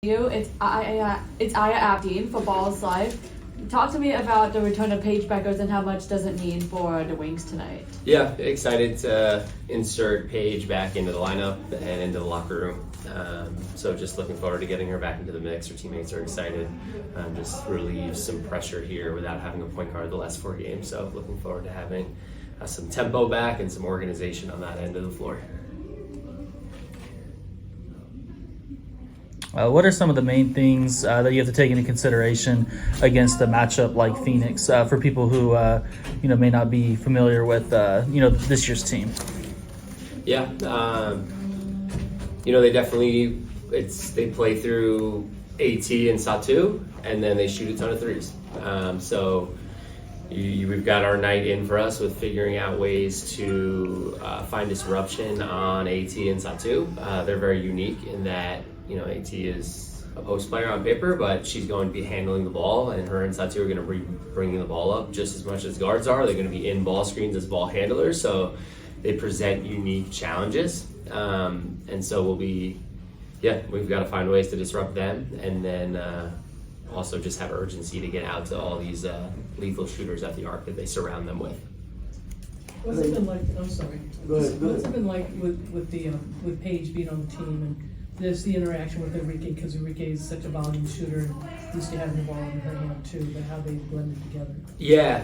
You, it's Aya Abdeen for Balls Live. Talk to me about the return of Paige Bueckers and how much does it mean for the Wings tonight? Yeah, excited to insert Paige back into the lineup and into the locker room. So just looking forward to getting her back into the mix. Her teammates are excited. Just relieve some pressure here without having a point guard the last 4 games. So looking forward to having some tempo back and some organization on that end of the floor. What are some of the main things that you have to take into consideration against a matchup like Phoenix for people who may not be familiar with this year's team? Yeah, they definitely they play through AT and Satu, and then they shoot a ton of threes. So we've got our night in for us with figuring out ways to find disruption on AT and Satu. They're very unique in that. AT is a post player on paper, but she's going to be handling the ball, and her and Satu are going to be bringing the ball up just as much as guards are. They're going to be in ball screens as ball handlers, so they present unique challenges. And so we've got to find ways to disrupt them, and then also just have urgency to get out to all these lethal shooters at the arc that they surround them with. What's it been like? I'm sorry. Go ahead. What's it been like with Paige being on the team and there's the interaction with Enrique, because Enrique is such a volume shooter and used to having the ball in her hand too, but how they blended together? Yeah,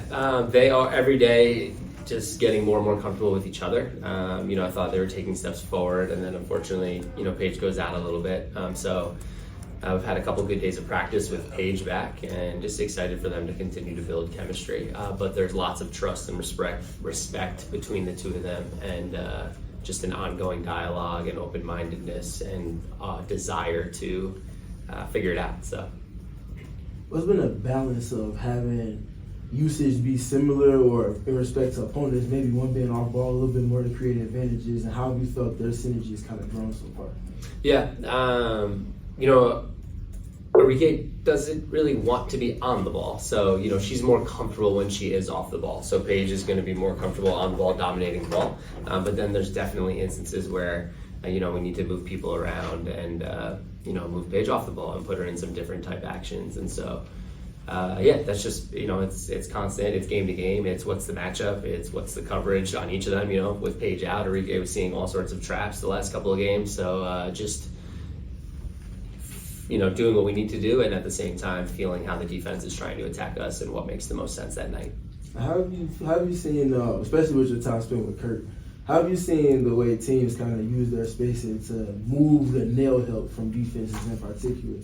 they are every day just getting more and more comfortable with each other. I thought they were taking steps forward, and then unfortunately, Paige goes out a little bit. So I've had a couple good days of practice with Paige back, and just excited for them to continue to build chemistry. But there's lots of trust and respect between the two of them, and just an ongoing dialogue and open-mindedness and desire to figure it out. So, what's been a balance of having usage be similar or in respect to opponents, maybe one being off ball a little bit more to create advantages, and how have you felt their synergy has kind of grown so far? Yeah, Enrique doesn't really want to be on the ball, so she's more comfortable when she is off the ball. So Paige is going to be more comfortable on the ball, dominating the ball. But then there's definitely instances where we need to move people around and move Paige off the ball and put her in some different type actions. And so that's just it's constant. It's game to game. It's what's the matchup. It's what's the coverage on each of them. With Paige out, Enrique was seeing all sorts of traps the last couple of games. So doing what we need to do, and at the same time feeling how the defense is trying to attack us and what makes the most sense that night. How have you seen, especially with your time spent with Kurt, how have you seen the way teams kind of use their spacing to move the nail help from defenses in particular?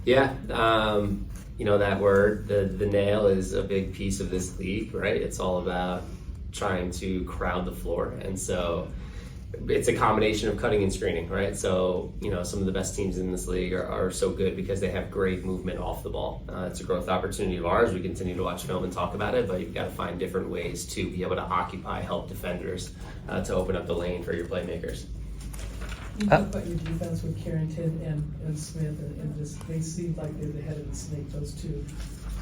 Yeah, that word, the nail, is a big piece of this league, right? It's all about trying to crowd the floor, and so it's a combination of cutting and screening, right? So, some of the best teams in this league are so good because they have great movement off the ball. It's a growth opportunity of ours. We continue to watch film and talk about it, but you've got to find different ways to be able to help defenders to open up the lane for your playmakers. You talk about your defense with Carrington and Smith, and just they seem like they're the head of the snake, those two,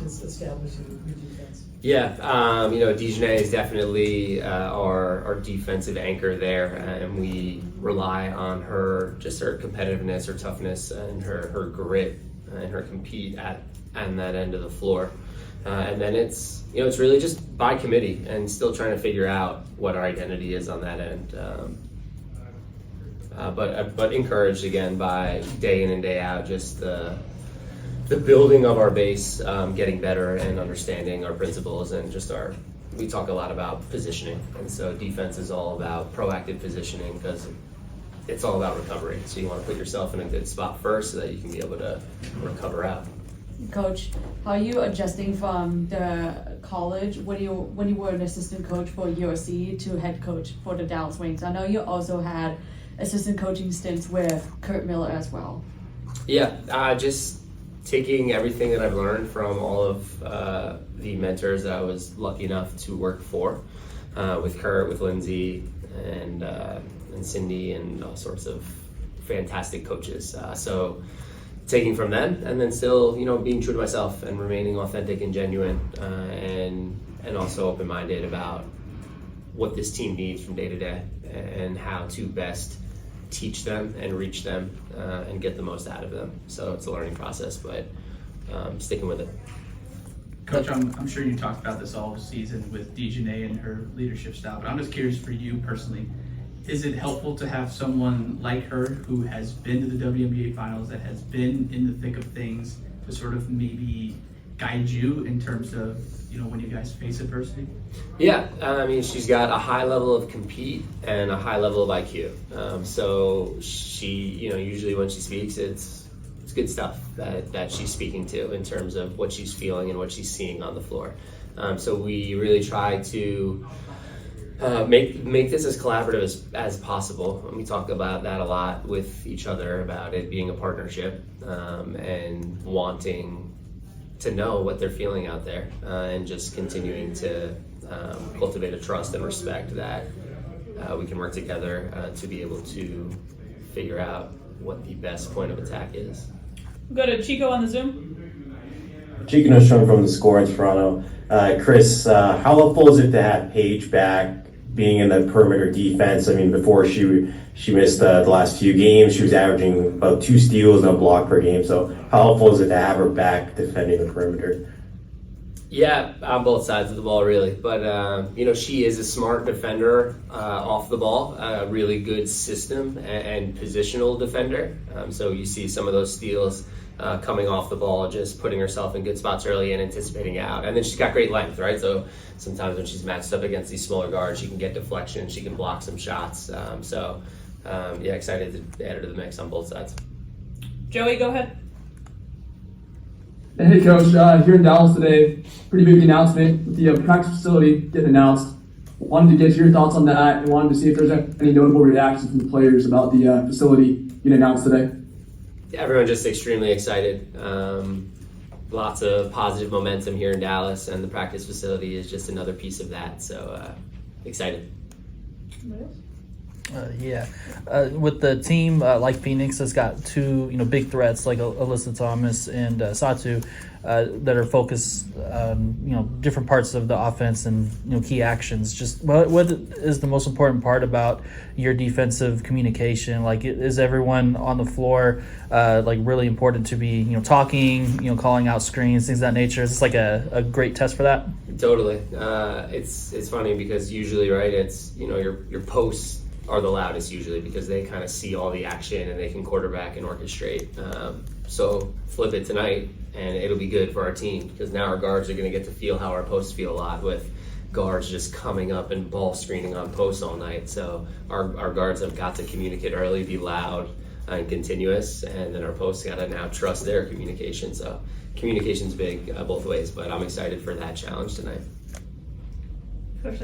just establishing your defense. Yeah, Dijonay is definitely our defensive anchor there, and we rely on her competitiveness, her toughness, and her grit, and her compete at that end of the floor. And then it's really just by committee and still trying to figure out what our identity is on that end. But encouraged again by day in and day out, just the building of our base, getting better and understanding our principles, and we talk a lot about positioning. And so defense is all about proactive positioning because it's all about recovery. So you want to put yourself in a good spot first so that you can be able to recover out. Coach, how are you adjusting from the college when you were an assistant coach for USC to head coach for the Dallas Wings? I know you also had assistant coaching stints with Kurt Miller as well. Yeah, just taking everything that I've learned from all of the mentors that I was lucky enough to work for, with Kurt, with Lindsay, and Cindy, and all sorts of fantastic coaches. So taking from them, and then still, being true to myself and remaining authentic and genuine, and also open-minded about what this team needs from day to day and how to best teach them and reach them and get the most out of them. So it's a learning process, but sticking with it. Coach, I'm sure you talked about this all season with Dejanay and her leadership style, but I'm just curious for you personally, is it helpful to have someone like her who has been to the WNBA finals, that has been in the thick of things, to sort of maybe guide you in terms of, when you guys face adversity? Yeah, I mean, she's got a high level of compete and a high level of IQ. So she, usually when she speaks, it's good stuff that she's speaking to in terms of what she's feeling and what she's seeing on the floor. So we really try to make this as collaborative as possible. And we talk about that a lot with each other, about it being a partnership and wanting to know what they're feeling out there and just continuing to cultivate a trust and respect that we can work together to be able to figure out what the best point of attack is. We'll go to Chico on the Zoom. Chico Nostrum from The Score in Toronto. Chris, how helpful is it to have Paige back, being in the perimeter defense? I mean, before she missed the last few games, she was averaging about 2 steals and a block per game. So how helpful is it to have her back defending the perimeter? Yeah, on both sides of the ball, really. But, she is a smart defender off the ball, a really good system and positional defender. So you see some of those steals coming off the ball, just putting herself in good spots early and anticipating out. And then she's got great length, right? So sometimes when she's matched up against these smaller guards, she can get deflection, she can block some shots. Excited to add her to the mix on both sides. Joey, go ahead. Hey, Coach. Here in Dallas today, pretty big announcement with the practice facility getting announced. Wanted to get your thoughts on that and wanted to see if there's any notable reactions from the players about the facility getting announced today. Everyone just extremely excited. Lots of positive momentum here in Dallas, and the practice facility is just another piece of that. So excited. With the team like Phoenix has got 2 big threats like Alyssa Thomas and Satu that are focused on different parts of the offense and key actions. Just what is the most important part about your defensive communication? Like, is everyone on the floor really important to be talking, calling out screens, things of that nature? Is this like a great test for that? Totally. It's funny because usually, right, it's your posts are the loudest usually because they kind of see all the action and they can quarterback and orchestrate. So flip it tonight and it'll be good for our team because now our guards are going to get to feel how our posts feel a lot, with guards just coming up and ball screening on posts all night. So our guards have got to communicate early, be loud and continuous, and then our posts got to now trust their communication. So communication's big both ways, but I'm excited for that challenge tonight. Coach,